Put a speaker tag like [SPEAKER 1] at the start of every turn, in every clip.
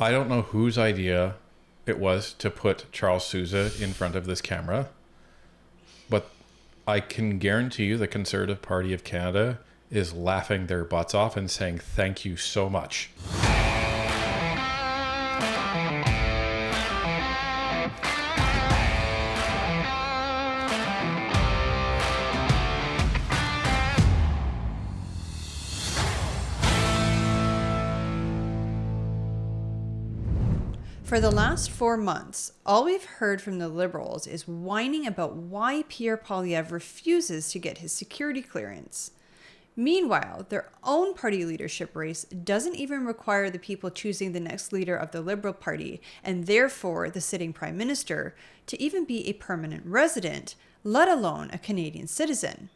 [SPEAKER 1] I don't know whose idea it was to put Charles Sousa in front of this camera, but I can guarantee you the Conservative Party of Canada is laughing their butts off and saying thank you so much.
[SPEAKER 2] For the last 4 months, all we've heard from the Liberals is whining about why Pierre Poilievre refuses to get his security clearance. Meanwhile, their own party leadership race doesn't even require the people choosing the next leader of the Liberal Party, and therefore the sitting Prime Minister, to even be a permanent resident, let alone a Canadian citizen.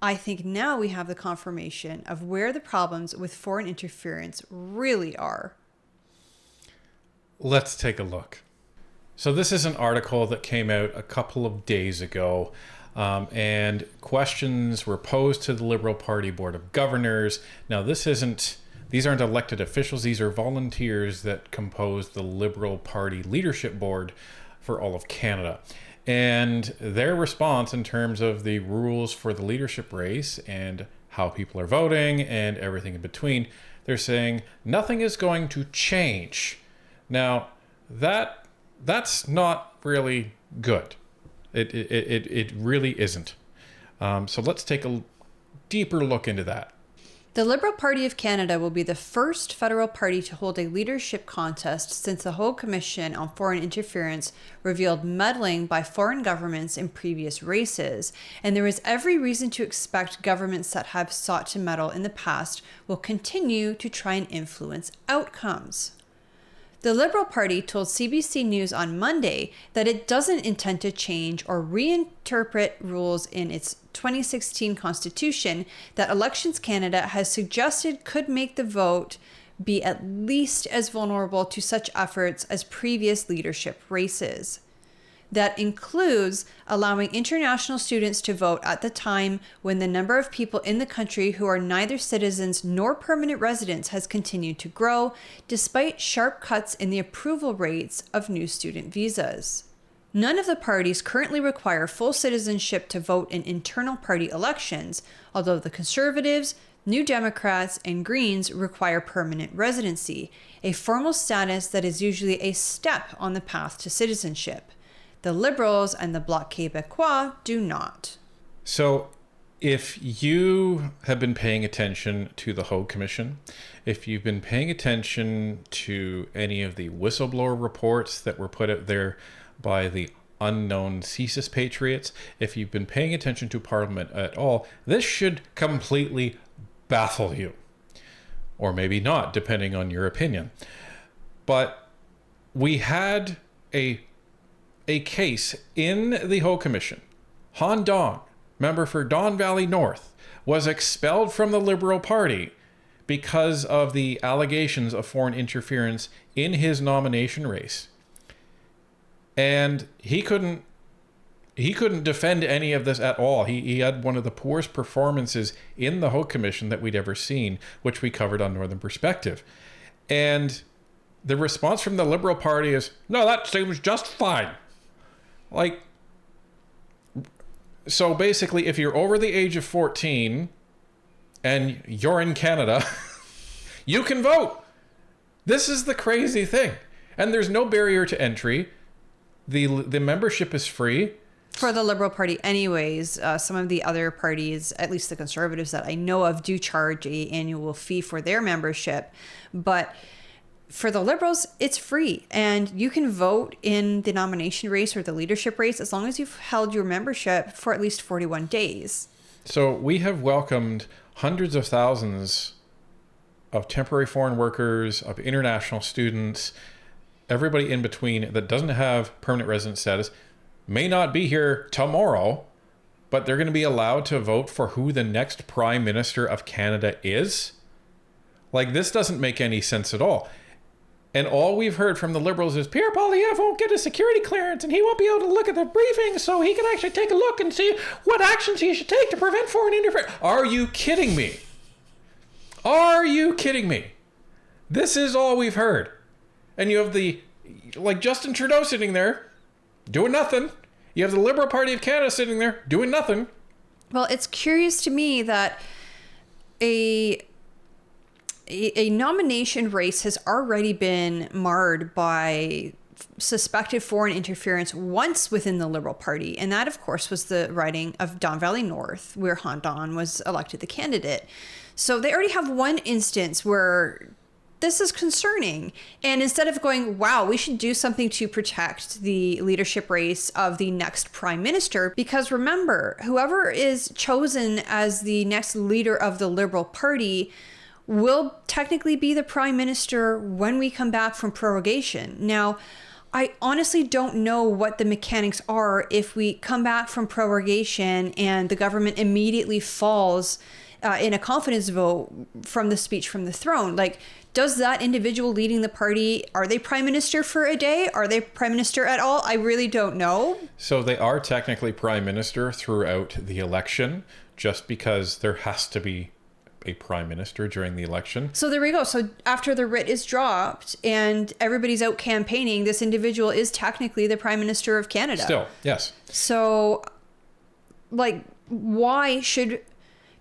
[SPEAKER 2] I think now we have the confirmation of where the problems with foreign interference really are.
[SPEAKER 1] Let's take a look. So this is an article that came out a couple of days ago, and questions were posed to the Liberal Party Board of Governors. Now these aren't elected officials, these are volunteers that compose the Liberal Party Leadership Board for all of Canada. And their response in terms of the rules for the leadership race and how people are voting and everything in between, they're saying nothing is going to change. Now, that's not really good. It really isn't. So let's take a deeper look into that.
[SPEAKER 2] The Liberal Party of Canada will be the first federal party to hold a leadership contest since the Hague Commission on Foreign Interference revealed meddling by foreign governments in previous races, and there is every reason to expect governments that have sought to meddle in the past will continue to try and influence outcomes. The Liberal Party told CBC News on Monday that it doesn't intend to change or reinterpret rules in its 2016 constitution that Elections Canada has suggested could make the vote be at least as vulnerable to such efforts as previous leadership races. That includes allowing international students to vote at the time when the number of people in the country who are neither citizens nor permanent residents has continued to grow, despite sharp cuts in the approval rates of new student visas. None of the parties currently require full citizenship to vote in internal party elections, although the Conservatives, New Democrats, and Greens require permanent residency, a formal status that is usually a step on the path to citizenship. The Liberals and the Bloc Québécois do not.
[SPEAKER 1] So if you have been paying attention to the Hague Commission, if you've been paying attention to any of the whistleblower reports that were put out there by the unknown CSIS patriots, if you've been paying attention to Parliament at all, this should completely baffle you. Or maybe not, depending on your opinion. But we had a case in the Hague Commission. Han Dong, member for Don Valley North, was expelled from the Liberal Party because of the allegations of foreign interference in his nomination race. And he couldn't defend any of this at all. He had one of the poorest performances in the Hague Commission that we'd ever seen, which we covered on Northern Perspective. And the response from the Liberal Party is, no, that seems just fine. Like, so basically, if you're over the age of 14 and you're in Canada, you can vote. This is the crazy thing. And there's no barrier to entry. The membership is free.
[SPEAKER 2] For the Liberal Party anyways. Some of the other parties, at least the Conservatives that I know of, do charge an annual fee for their membership. But for the Liberals, it's free, and you can vote in the nomination race or the leadership race as long as you've held your membership for at least 41 days.
[SPEAKER 1] So we have welcomed hundreds of thousands of temporary foreign workers, of international students, everybody in between that doesn't have permanent resident status, may not be here tomorrow, but they're going to be allowed to vote for who the next Prime Minister of Canada is. Like, this doesn't make any sense at all. And all we've heard from the Liberals is Pierre Poilievre won't get a security clearance and he won't be able to look at the briefing so he can actually take a look and see what actions he should take to prevent foreign interference. Are you kidding me? Are you kidding me? This is all we've heard. And you have Justin Trudeau sitting there doing nothing. You have the Liberal Party of Canada sitting there doing nothing.
[SPEAKER 2] Well, it's curious to me that a nomination race has already been marred by suspected foreign interference once within the Liberal Party. And that, of course, was the riding of Don Valley North, where Han Don was elected the candidate. So they already have one instance where this is concerning. And instead of going, wow, we should do something to protect the leadership race of the next prime minister, because remember, whoever is chosen as the next leader of the Liberal Party will technically be the prime minister when we come back from prorogation. Now, I honestly don't know what the mechanics are if we come back from prorogation and the government immediately falls in a confidence vote from the speech from the throne. Like, does that individual leading the party, are they prime minister for a day? Are they prime minister at all? I really don't know.
[SPEAKER 1] So they are technically prime minister throughout the election, just because there has to be a prime minister during the election.
[SPEAKER 2] So there we go. So after the writ is dropped and everybody's out campaigning, this individual is technically the prime minister of Canada.
[SPEAKER 1] Still, yes.
[SPEAKER 2] So, why should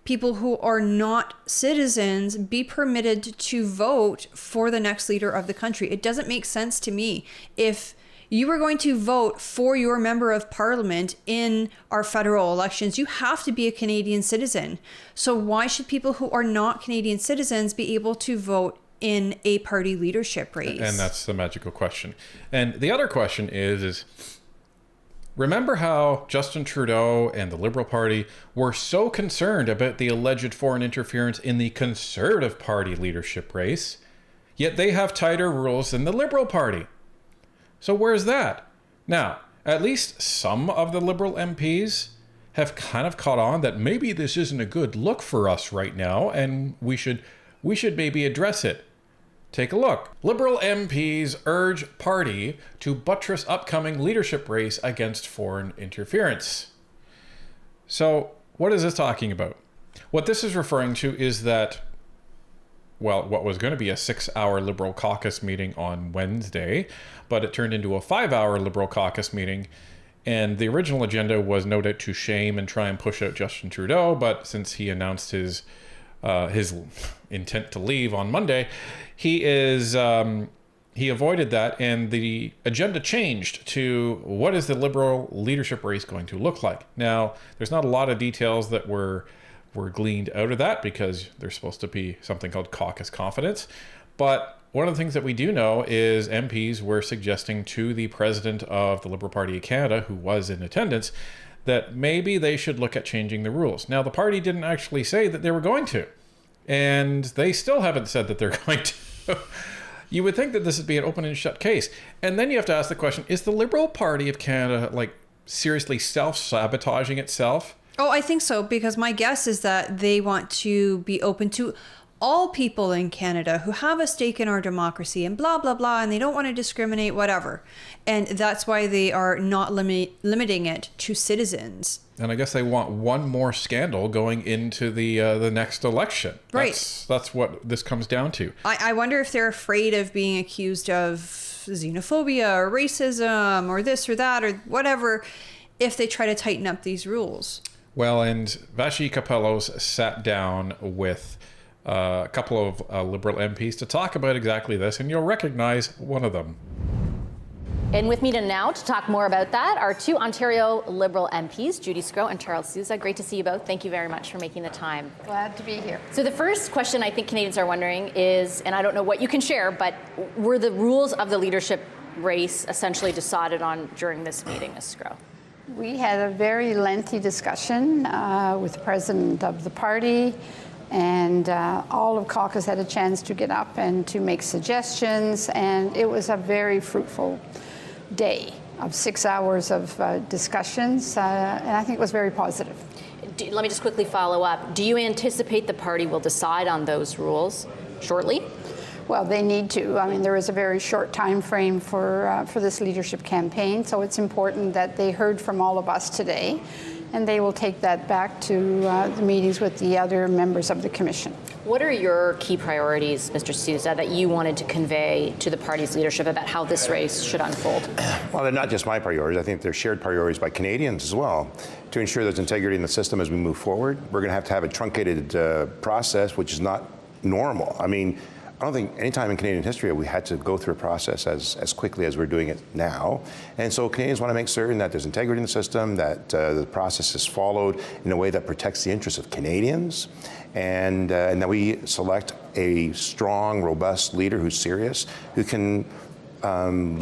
[SPEAKER 2] people who are not citizens be permitted to vote for the next leader of the country? It doesn't make sense to me. If you are going to vote for your member of parliament in our federal elections, you have to be a Canadian citizen. So why should people who are not Canadian citizens be able to vote in a party leadership race?
[SPEAKER 1] And that's the magical question. And the other question is remember how Justin Trudeau and the Liberal Party were so concerned about the alleged foreign interference in the Conservative Party leadership race, yet they have tighter rules than the Liberal Party. So where's that? Now, at least some of the Liberal MPs have kind of caught on that maybe this isn't a good look for us right now, and we should maybe address it. Take a look. Liberal MPs urge party to buttress upcoming leadership race against foreign interference. So what is this talking about? What this is referring to is that, well, what was going to be a 6-hour Liberal caucus meeting on Wednesday, but it turned into a 5-hour Liberal caucus meeting. And the original agenda was no doubt to shame and try and push out Justin Trudeau. But since he announced his intent to leave on Monday, he avoided that. And the agenda changed to what is the Liberal leadership race going to look like? Now, there's not a lot of details that were gleaned out of that because there's supposed to be something called caucus confidence. But one of the things that we do know is MPs were suggesting to the president of the Liberal Party of Canada, who was in attendance, that maybe they should look at changing the rules. Now, the party didn't actually say that they were going to, and they still haven't said that they're going to. You would think that this would be an open and shut case. And then you have to ask the question, is the Liberal Party of Canada seriously self-sabotaging itself?
[SPEAKER 2] Oh, I think so, because my guess is that they want to be open to all people in Canada who have a stake in our democracy and blah, blah, blah, and they don't want to discriminate, whatever. And that's why they are not limiting it to citizens.
[SPEAKER 1] And I guess they want one more scandal going into the next election.
[SPEAKER 2] Right.
[SPEAKER 1] That's what this comes down to.
[SPEAKER 2] I wonder if they're afraid of being accused of xenophobia or racism or this or that or whatever if they try to tighten up these rules.
[SPEAKER 1] Well, and Vassi Kapelos sat down with a couple of Liberal MPs to talk about exactly this, and you'll recognize one of them.
[SPEAKER 3] And with me now to talk more about that are two Ontario Liberal MPs, Judy Sgro and Charles Sousa. Great to see you both. Thank you very much for making the time.
[SPEAKER 4] Glad to be here.
[SPEAKER 3] So the first question I think Canadians are wondering is, and I don't know what you can share, but were the rules of the leadership race essentially decided on during this meeting, Ms. Sgro?
[SPEAKER 4] We had a very lengthy discussion with the president of the party, and all of Caucus had a chance to get up and to make suggestions, and it was a very fruitful day of 6 hours of discussions, and I think it was very positive.
[SPEAKER 3] Let me just quickly follow up. Do you anticipate the party will decide on those rules shortly?
[SPEAKER 4] Well, they need to. I mean, there is a very short time frame for this leadership campaign, so it's important that they heard from all of us today, and they will take that back to the meetings with the other members of the Commission.
[SPEAKER 3] What are your key priorities, Mr. Sousa, that you wanted to convey to the party's leadership about how this race should unfold?
[SPEAKER 5] Well, they're not just my priorities. I think they're shared priorities by Canadians as well. To ensure there's integrity in the system as we move forward, we're going to have a truncated process, which is not normal. I mean, I don't think any time in Canadian history have we had to go through a process as quickly as we're doing it now. And so Canadians want to make certain that there's integrity in the system, that the process is followed in a way that protects the interests of Canadians, and that we select a strong, robust leader who's serious, who can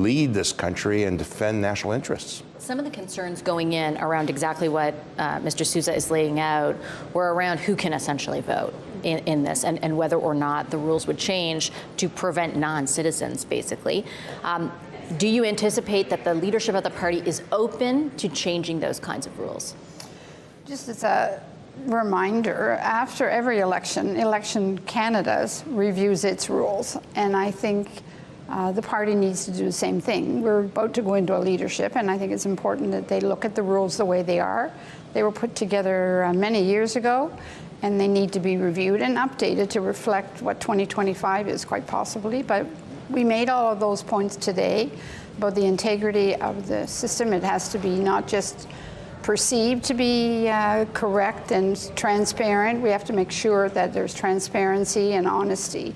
[SPEAKER 5] lead this country and defend national interests.
[SPEAKER 3] Some of the concerns going in around exactly what Mr. Sousa is laying out were around who can essentially vote in this, and whether or not the rules would change to prevent non-citizens, basically. Do you anticipate that the leadership of the party is open to changing those kinds of rules?
[SPEAKER 4] Just as a reminder, after every election, Election Canada reviews its rules, and I think the party needs to do the same thing. We're about to go into a leadership, and I think it's important that they look at the rules the way they are. They were put together many years ago, and they need to be reviewed and updated to reflect what 2025 is, quite possibly. But we made all of those points today about the integrity of the system. It has to be not just perceived to be correct and transparent. We have to make sure that there's transparency and honesty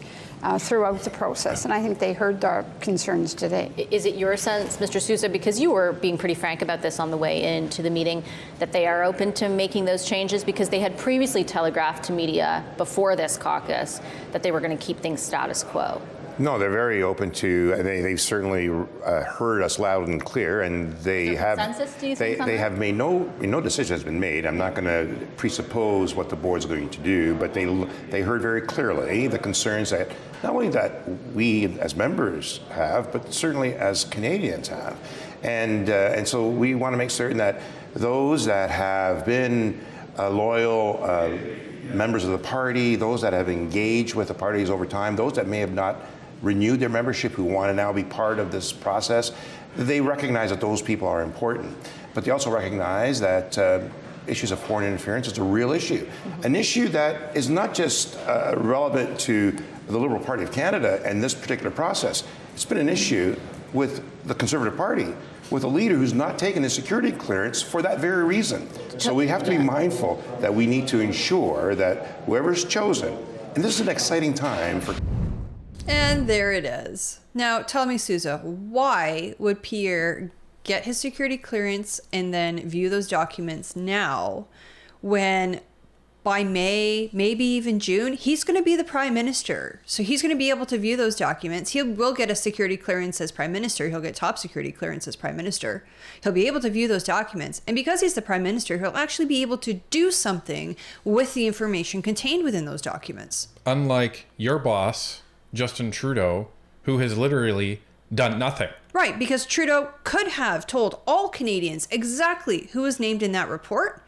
[SPEAKER 4] throughout the process, and I think they heard our concerns today.
[SPEAKER 3] Is it your sense, Mr. Sousa, because you were being pretty frank about this on the way into the meeting, that they are open to making those changes, because they had previously telegraphed to media before this caucus that they were going to keep things status quo?
[SPEAKER 5] No, they're very open to, and they've certainly heard us loud and clear, and they have.
[SPEAKER 3] Consensus, do you think?
[SPEAKER 5] They have made no decision has been made. I'm not going to presuppose what the board's going to do, but they heard very clearly the concerns that not only that we as members have, but certainly as Canadians have, and so we want to make certain that those that have been loyal members of the party, those that have engaged with the parties over time, those that may have not renewed their membership, who want to now be part of this process, they recognize that those people are important. But they also recognize that issues of foreign interference is a real issue. An issue that is not just relevant to the Liberal Party of Canada and this particular process. It's been an issue with the Conservative Party, with a leader who's not taken his security clearance for that very reason. So we have to be mindful that we need to ensure that whoever's chosen, and this is an exciting time for...
[SPEAKER 2] And there it is. Now, tell me, Sousa, why would Pierre get his security clearance and then view those documents now when by May, maybe even June, he's going to be the prime minister? So he's going to be able to view those documents. He will get a security clearance as prime minister. He'll get top security clearance as prime minister. He'll be able to view those documents. And because he's the prime minister, he'll actually be able to do something with the information contained within those documents.
[SPEAKER 1] Unlike your boss, Justin Trudeau, who has literally done nothing.
[SPEAKER 2] Right, because Trudeau could have told all Canadians exactly who was named in that report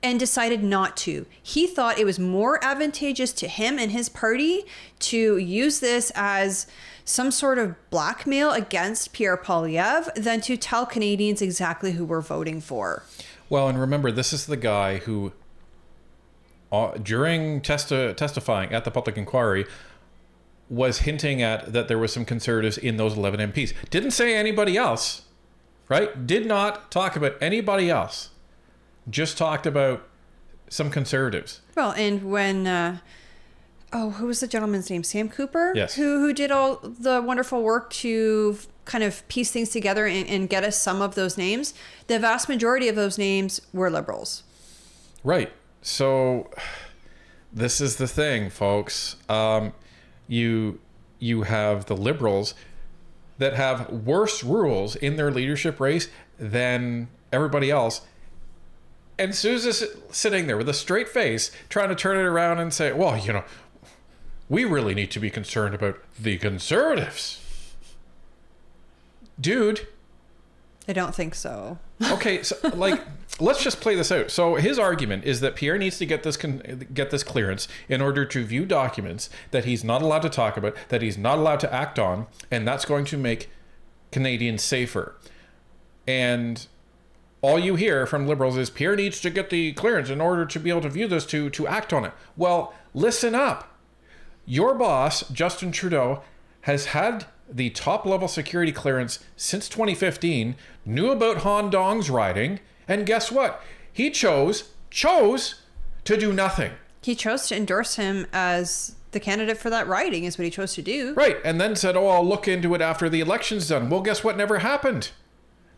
[SPEAKER 2] and decided not to. He thought it was more advantageous to him and his party to use this as some sort of blackmail against Pierre Poilievre than to tell Canadians exactly who we're voting for.
[SPEAKER 1] Well, and remember, this is the guy who, during testifying at the public inquiry, was hinting at that there was some Conservatives in those 11 MPs. Didn't say anybody else, right? Did not talk about anybody else. Just talked about some Conservatives.
[SPEAKER 2] Well, and when, who was the gentleman's name? Sam Cooper?
[SPEAKER 1] Yes.
[SPEAKER 2] Who did all the wonderful work to kind of piece things together and get us some of those names. The vast majority of those names were Liberals.
[SPEAKER 1] Right. So this is the thing, folks. You have the Liberals that have worse rules in their leadership race than everybody else. And Sousa's sitting there with a straight face trying to turn it around and say, well, we really need to be concerned about the Conservatives. Dude.
[SPEAKER 2] I don't think so.
[SPEAKER 1] Okay, so let's just play this out. So his argument is that Pierre needs to get this clearance in order to view documents that he's not allowed to talk about, that he's not allowed to act on, and that's going to make Canadians safer. And all you hear from Liberals is Pierre needs to get the clearance in order to be able to view this, to act on it. Well, listen up. Your boss, Justin Trudeau, has had the top-level security clearance since 2015, knew about Han Dong's riding, and guess what? He chose to do nothing.
[SPEAKER 2] He chose to endorse him as the candidate for that riding is what he chose to do.
[SPEAKER 1] Right, and then said, I'll look into it after the election's done. Well, guess what never happened?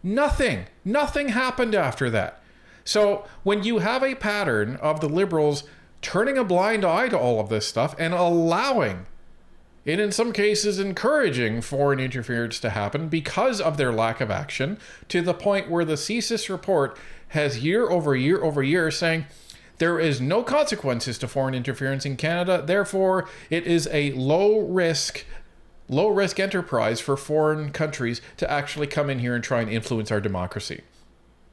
[SPEAKER 1] Nothing happened after that. So when you have a pattern of the Liberals turning a blind eye to all of this stuff and allowing, and in some cases encouraging, foreign interference to happen because of their lack of action, to the point where the CSIS report has year over year saying there is no consequences to foreign interference in Canada, therefore it is a low risk enterprise for foreign countries to actually come in here and try and influence our democracy.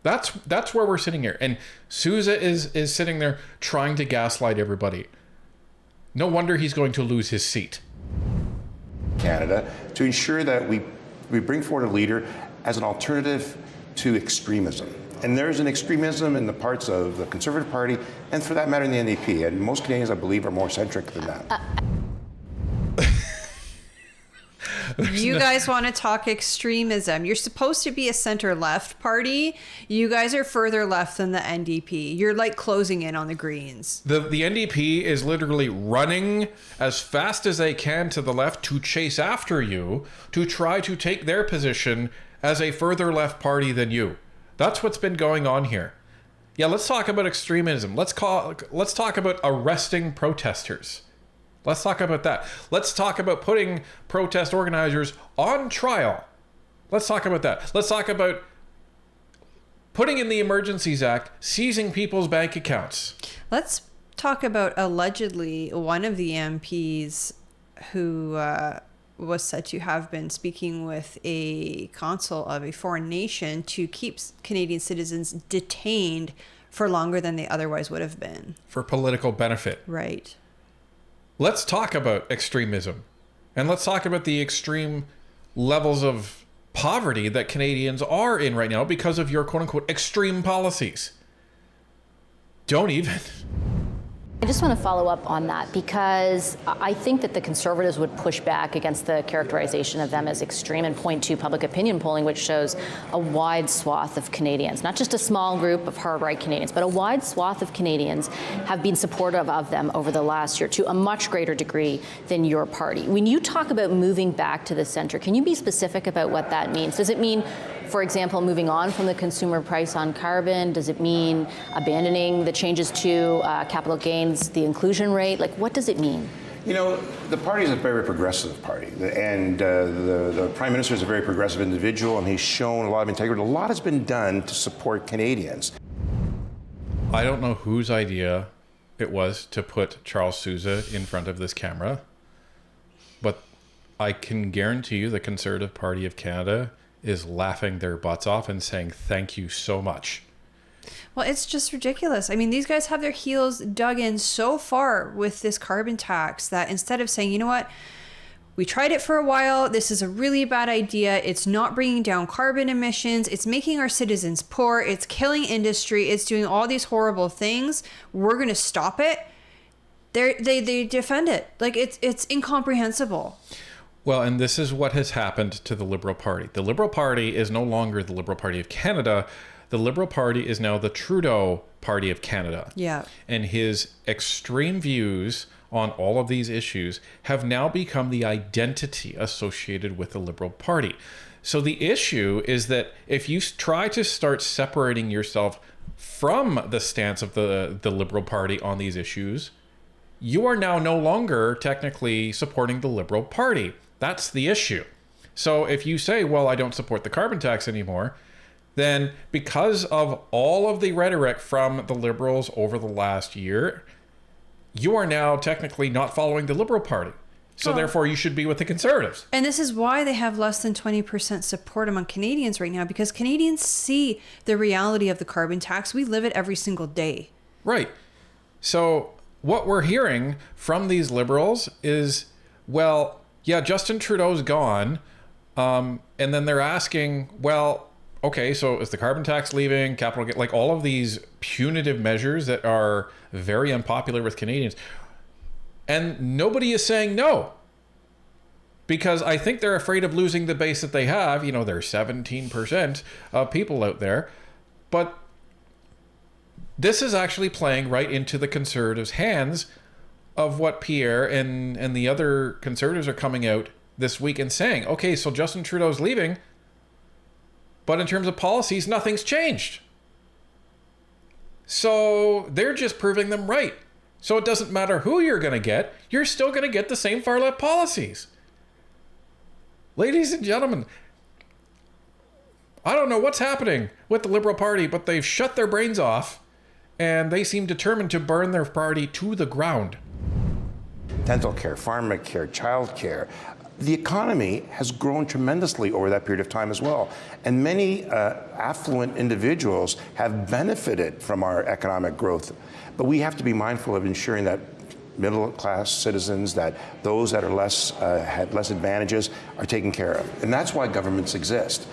[SPEAKER 1] That's where we're sitting here. And Sousa is sitting there trying to gaslight everybody. No wonder he's going to lose his seat.
[SPEAKER 5] Canada, to ensure that we bring forward a leader as an alternative to extremism. And there's an extremism in the parts of the Conservative Party, and for that matter in the NDP. And most Canadians, I believe, are more centric than that.
[SPEAKER 2] You guys want to talk extremism. You're supposed to be a center-left party. You guys are further left than the NDP. You're like closing in on the Greens.
[SPEAKER 1] The NDP is literally running as fast as they can to the left to chase after you, to try to take their position as a further left party than you. That's what's been going on here. Yeah, let's talk about extremism. Let's talk about arresting protesters. Let's talk about that. Let's talk about putting protest organizers on trial. Let's talk about that. Let's talk about putting in the Emergencies Act, seizing people's bank accounts.
[SPEAKER 2] Let's talk about allegedly one of the MPs who was said to have been speaking with a consul of a foreign nation to keep Canadian citizens detained for longer than they otherwise would have been.
[SPEAKER 1] For political benefit.
[SPEAKER 2] Right.
[SPEAKER 1] Let's talk about extremism. And let's talk about the extreme levels of poverty that Canadians are in right now because of your quote-unquote extreme policies. Don't even.
[SPEAKER 3] I just want to follow up on that because I think that the Conservatives would push back against the characterization of them as extreme and point to public opinion polling, which shows a wide swath of Canadians, not just a small group of hard-right Canadians, but a wide swath of Canadians have been supportive of them over the last year to a much greater degree than your party. When you talk about moving back to the centre, can you be specific about what that means? Does it mean, for example, moving on from the consumer price on carbon? Does it mean abandoning the changes to capital gains, the inclusion rate? Like, what does it mean?
[SPEAKER 5] You know, the party is a very progressive party, and the Prime Minister is a very progressive individual, and he's shown a lot of integrity. A lot has been done to support Canadians.
[SPEAKER 1] I don't know whose idea it was to put Charles Sousa in front of this camera, but I can guarantee you the Conservative Party of Canada is laughing their butts off and saying, thank you so much.
[SPEAKER 2] Well, it's just ridiculous. I mean, these guys have their heels dug in so far with this carbon tax that instead of saying, you know what, we tried it for a while, this is a really bad idea, it's not bringing down carbon emissions, it's making our citizens poor, it's killing industry, it's doing all these horrible things, we're going to stop it. They defend it. Like, it's incomprehensible.
[SPEAKER 1] Well, and this is what has happened to the Liberal Party. The Liberal Party is no longer the Liberal Party of Canada. The Liberal Party is now the Trudeau Party of Canada.
[SPEAKER 2] Yeah.
[SPEAKER 1] And his extreme views on all of these issues have now become the identity associated with the Liberal Party. So the issue is that if you try to start separating yourself from the stance of the Liberal Party on these issues, you are now no longer technically supporting the Liberal Party. That's the issue. So if you say, well, I don't support the carbon tax anymore, then because of all of the rhetoric from the Liberals over the last year, you are now technically not following the Liberal Party. So therefore you should be with the Conservatives.
[SPEAKER 2] And this is why they have less than 20% support among Canadians right now, because Canadians see the reality of the carbon tax. We live it every single day.
[SPEAKER 1] Right. So what we're hearing from these Liberals is, well, yeah, Justin Trudeau's gone. And then they're asking, well, okay, so is the carbon tax leaving, capital, like all of these punitive measures that are very unpopular with Canadians, And nobody is saying no. Because I think they're afraid of losing the base that they have. You know, there's 17% of people out there. But this is actually playing right into the Conservatives' hands of what Pierre and the other Conservatives are coming out this week and saying, okay, so Justin Trudeau's leaving, but in terms of policies, nothing's changed. So they're just proving them right. So it doesn't matter who you're going to get, you're still going to get the same far-left policies. Ladies and gentlemen, I don't know what's happening with the Liberal Party, but they've shut their brains off and they seem determined to burn their party to the ground.
[SPEAKER 5] Dental care, pharma care, child care. The economy has grown tremendously over that period of time as well. And many affluent individuals have benefited from our economic growth. But we have to be mindful of ensuring that middle-class citizens, that those that are had less advantages are taken care of. And that's why governments exist.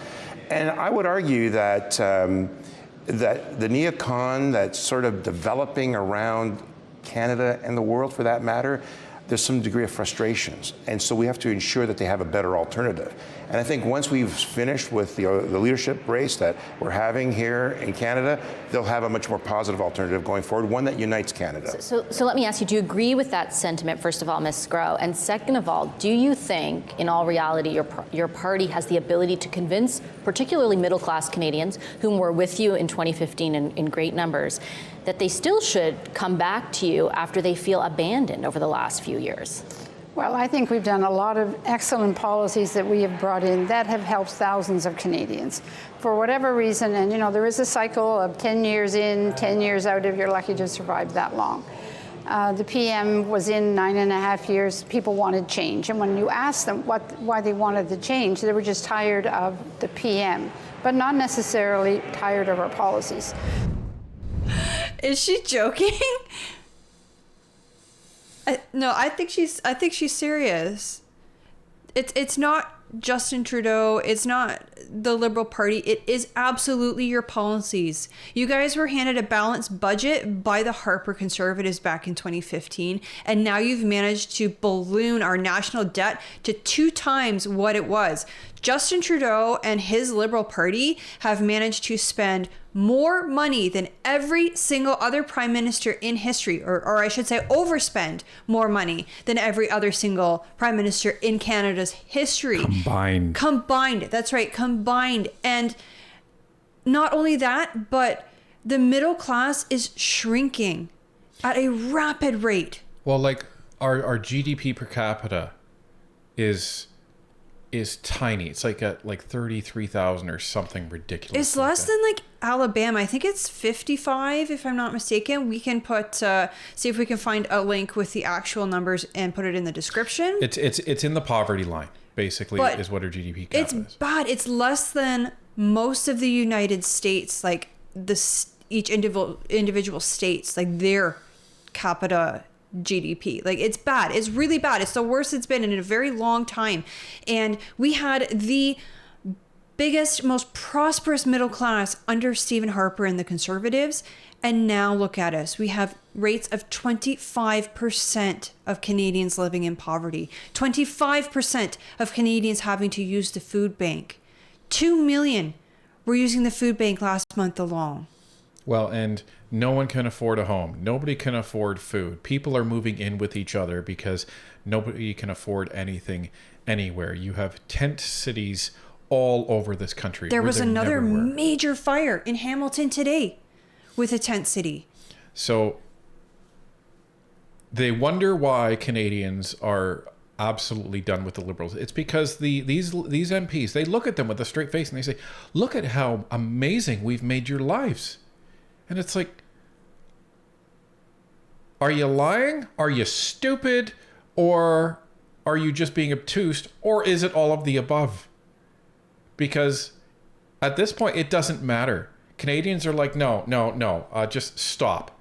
[SPEAKER 5] And I would argue that, that the neocon that's sort of developing around Canada and the world for that matter, there's some degree of frustrations. And so we have to ensure that they have a better alternative. And I think once we've finished with the leadership race that we're having here in Canada, they'll have a much more positive alternative going forward, one that unites Canada.
[SPEAKER 3] So let me ask you, do you agree with that sentiment, first of all, Ms. Sgro? And second of all, do you think, in all reality, your party has the ability to convince particularly middle-class Canadians, whom were with you in 2015 in great numbers, that they still should come back to you after they feel abandoned over the last few years?
[SPEAKER 4] Well, I think we've done a lot of excellent policies that we have brought in that have helped thousands of Canadians. For whatever reason, and you know, there is a cycle of 10 years in, 10 years out if you're lucky to survive that long. The PM was in 9.5 years. People wanted change. And when you asked them why they wanted the change, they were just tired of the PM, but not necessarily tired of our policies.
[SPEAKER 2] Is she joking? No, I think she's serious. It's not Justin Trudeau. It's not the Liberal Party. It is absolutely your policies. You guys were handed a balanced budget by the Harper Conservatives back in 2015, and now you've managed to balloon our national debt to 2 times what it was. Justin Trudeau and his Liberal Party have managed to spend more money than every single other prime minister in history, or I should say overspend more money than every other single prime minister in Canada's history. Combined. That's right, combined. And not only that, but the middle class is shrinking at a rapid rate.
[SPEAKER 1] Well, like our GDP per capita is tiny. It's like at like 33,000 or something ridiculous.
[SPEAKER 2] It's less than like Alabama. I think it's 55 if I'm not mistaken. We can put see if we can find a link with the actual numbers and put it in the description.
[SPEAKER 1] It's in the poverty line, basically,
[SPEAKER 2] but
[SPEAKER 1] is what our GDP cap is.
[SPEAKER 2] It's bad. It's less than most of the United States, like each individual states, like their capita GDP. Like, it's bad. It's really bad. It's the worst it's been in a very long time. And we had the biggest, most prosperous middle class under Stephen Harper and the Conservatives. And now look at us. We have rates of 25% of Canadians living in poverty. 25% of Canadians having to use the food bank. 2 million were using the food bank last month alone.
[SPEAKER 1] Well, and no one can afford a home. Nobody can afford food. People are moving in with each other because nobody can afford anything anywhere. You have tent cities all over this country.
[SPEAKER 2] There was another major fire in Hamilton today with a tent city.
[SPEAKER 1] So they wonder why Canadians are absolutely done with the Liberals. It's because these MPs, they look at them with a straight face and they say, look at how amazing we've made your lives. And it's like, are you lying? Are you stupid? Or are you just being obtuse? Or is it all of the above? Because at this point, it doesn't matter. Canadians are like, no, just stop.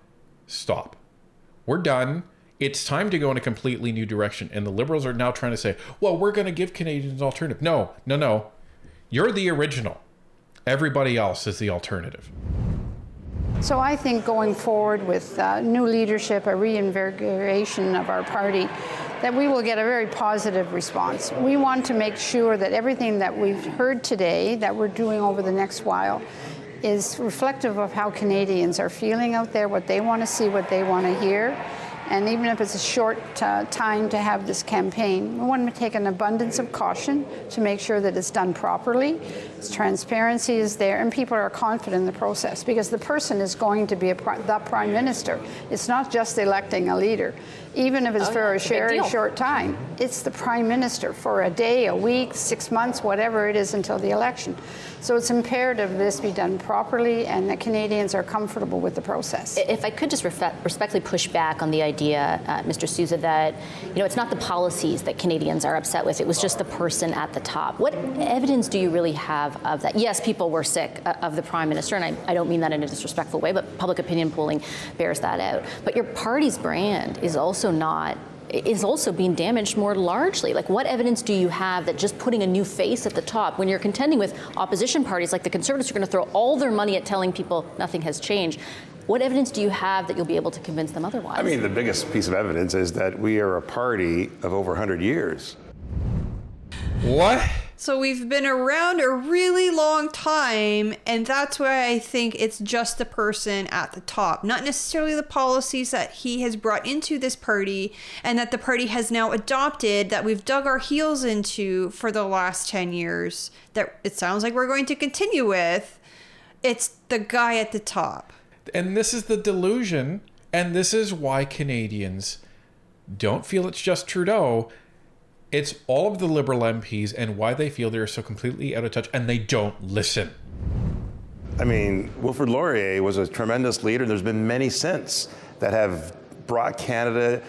[SPEAKER 1] We're done. It's time to go in a completely new direction. And the Liberals are now trying to say, well, we're going to give Canadians an alternative. No. You're the original. Everybody else is the alternative.
[SPEAKER 4] So I think going forward with new leadership, a reinvigoration of our party, that we will get a very positive response. We want to make sure that everything that we've heard today, that we're doing over the next while, is reflective of how Canadians are feeling out there, what they want to see, what they want to hear. And even if it's a short time to have this campaign, we want to take an abundance of caution to make sure that it's done properly, transparency is there, and people are confident in the process, because the person is going to be the Prime Minister. It's not just electing a leader. Even if it's for a very short time, it's the Prime Minister for a day, a week, 6 months, whatever it is until the election. So it's imperative this be done properly and that Canadians are comfortable with the process.
[SPEAKER 3] If I could just respectfully push back on the idea, Mr. Sousa, that it's not the policies that Canadians are upset with, it was just the person at the top. What evidence do you really have of that? Yes, people were sick of the Prime Minister, and I don't mean that in a disrespectful way, but public opinion polling bears that out. But your party's brand is also being damaged more largely. Like, what evidence do you have that just putting a new face at the top, when you're contending with opposition parties like the Conservatives are going to throw all their money at telling people nothing has changed, what evidence do you have that you'll be able to convince them otherwise?
[SPEAKER 5] I mean, the biggest piece of evidence is that we are a party of over 100 years.
[SPEAKER 1] What?
[SPEAKER 2] So we've been around a really long time, and that's why I think it's just the person at the top, not necessarily the policies that he has brought into this party and that the party has now adopted, that we've dug our heels into for the last 10 years, that it sounds like we're going to continue with. It's the guy at the top.
[SPEAKER 1] And this is the delusion, and this is why Canadians don't feel it's just Trudeau. It's all of the Liberal MPs and why they feel they're so completely out of touch, and they don't listen.
[SPEAKER 5] I mean, Wilfrid Laurier was a tremendous leader. There's been many since that have brought Canada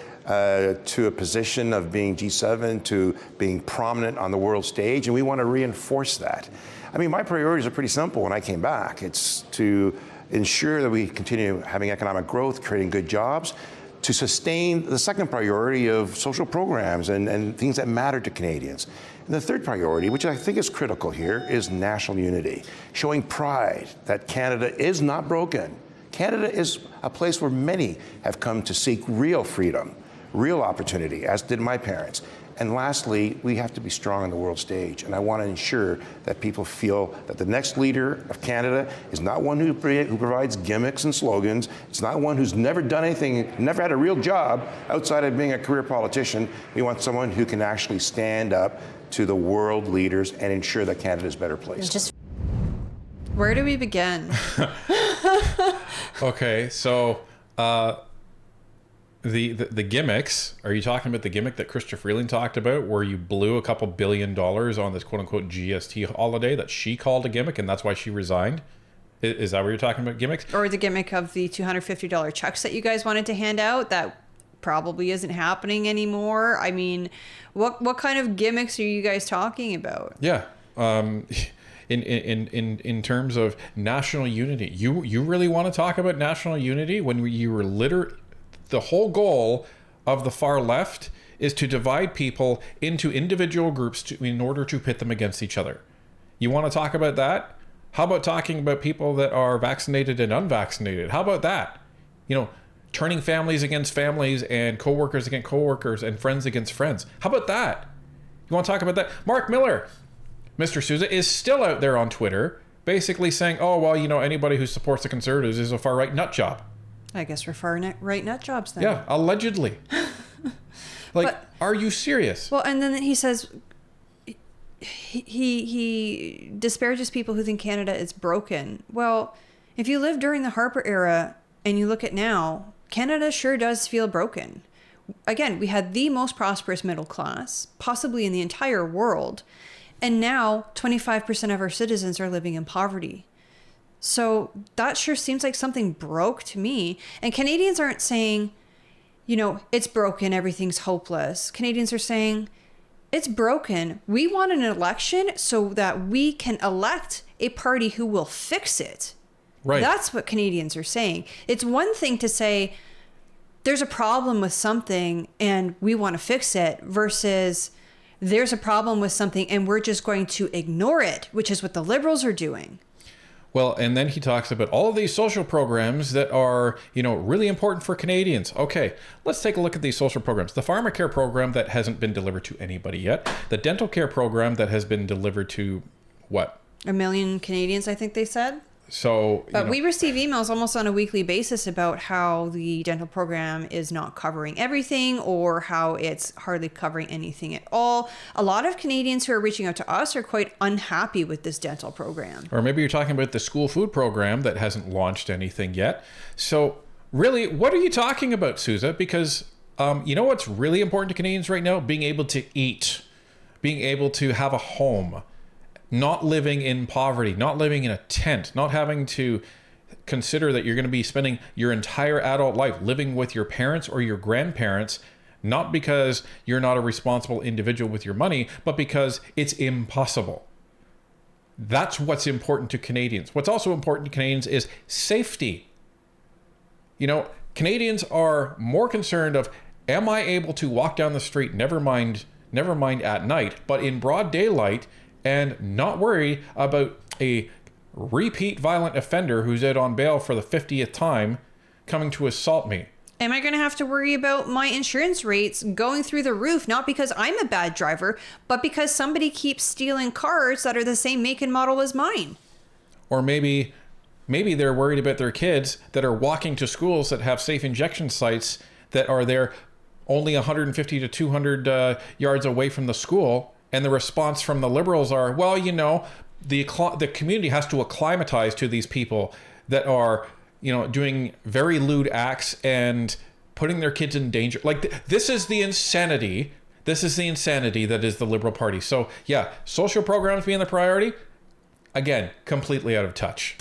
[SPEAKER 5] to a position of being G7, to being prominent on the world stage, and we want to reinforce that. I mean, my priorities are pretty simple when I came back. It's to ensure that we continue having economic growth, creating good jobs, to sustain the second priority of social programs and things that matter to Canadians. And the third priority, which I think is critical here, is national unity, showing pride that Canada is not broken. Canada is a place where many have come to seek real freedom, real opportunity, as did my parents. And lastly, we have to be strong on the world stage. And I want to ensure that people feel that the next leader of Canada is not one who provides gimmicks and slogans. It's not one who's never done anything, never had a real job outside of being a career politician. We want someone who can actually stand up to the world leaders and ensure that Canada is a better place.
[SPEAKER 2] Where do we begin?
[SPEAKER 1] Okay, so the gimmicks, are you talking about the gimmick that Chrystia Freeling talked about, where you blew a couple $2 billion on this quote-unquote GST holiday that she called a gimmick and that's why she resigned? Is that what you're talking about, gimmicks?
[SPEAKER 2] Or the gimmick of the $250 checks that you guys wanted to hand out that probably isn't happening anymore? I mean, what kind of gimmicks are you guys talking about?
[SPEAKER 1] Yeah. In terms of national unity, you really want to talk about national unity when you were literally... The whole goal of the far left is to divide people into individual groups in order to pit them against each other. You want to talk about that? How about talking about people that are vaccinated and unvaccinated? How about that? Turning families against families and coworkers against coworkers and friends against friends. How about that? You want to talk about that? Mark Miller, Mr. Sousa, is still out there on Twitter basically saying, oh, well, anybody who supports the Conservatives is a far-right nut job.
[SPEAKER 2] I guess we're far-right nut jobs then.
[SPEAKER 1] Yeah, allegedly. Are you serious?
[SPEAKER 2] Well, and then he says he disparages people who think Canada is broken. Well, if you lived during the Harper era and you look at now, Canada sure does feel broken. Again, we had the most prosperous middle class, possibly in the entire world, and now 25% of our citizens are living in poverty. So that sure seems like something broke to me. And Canadians aren't saying, it's broken, everything's hopeless. Canadians are saying, it's broken. We want an election so that we can elect a party who will fix it.
[SPEAKER 1] Right.
[SPEAKER 2] That's what Canadians are saying. It's one thing to say, there's a problem with something and we want to fix it, versus there's a problem with something and we're just going to ignore it, which is what the Liberals are doing.
[SPEAKER 1] Well, and then he talks about all of these social programs that are, really important for Canadians. Okay, let's take a look at these social programs. The pharmacare program that hasn't been delivered to anybody yet. The dental care program that has been delivered to what?
[SPEAKER 2] 1 million Canadians, I think they said.
[SPEAKER 1] So,
[SPEAKER 2] but we receive emails almost on a weekly basis about how the dental program is not covering everything or how it's hardly covering anything at all. A lot of Canadians who are reaching out to us are quite unhappy with this dental program.
[SPEAKER 1] Or maybe you're talking about the school food program that hasn't launched anything yet. So really, what are you talking about, Sousa? Because what's really important to Canadians right now? Being able to eat, being able to have a home, not living in poverty, not living in a tent, not having to consider that you're going to be spending your entire adult life living with your parents or your grandparents, not because you're not a responsible individual with your money, but because it's impossible. That's what's important to Canadians. What's also important to Canadians is safety. Canadians are more concerned of, am I able to walk down the street, never mind at night, but in broad daylight, and not worry about a repeat violent offender who's out on bail for the 50th time coming to assault me.
[SPEAKER 2] Am I going to have to worry about my insurance rates going through the roof, not because I'm a bad driver, but because somebody keeps stealing cars that are the same make and model as mine?
[SPEAKER 1] Or maybe they're worried about their kids that are walking to schools that have safe injection sites that are there only 150 to 200 yards away from the school. And the response from the Liberals are, well, the community has to acclimatize to these people that are, doing very lewd acts and putting their kids in danger. This is the insanity. This is the insanity that is the Liberal Party. So, yeah, social programs being the priority, again, completely out of touch.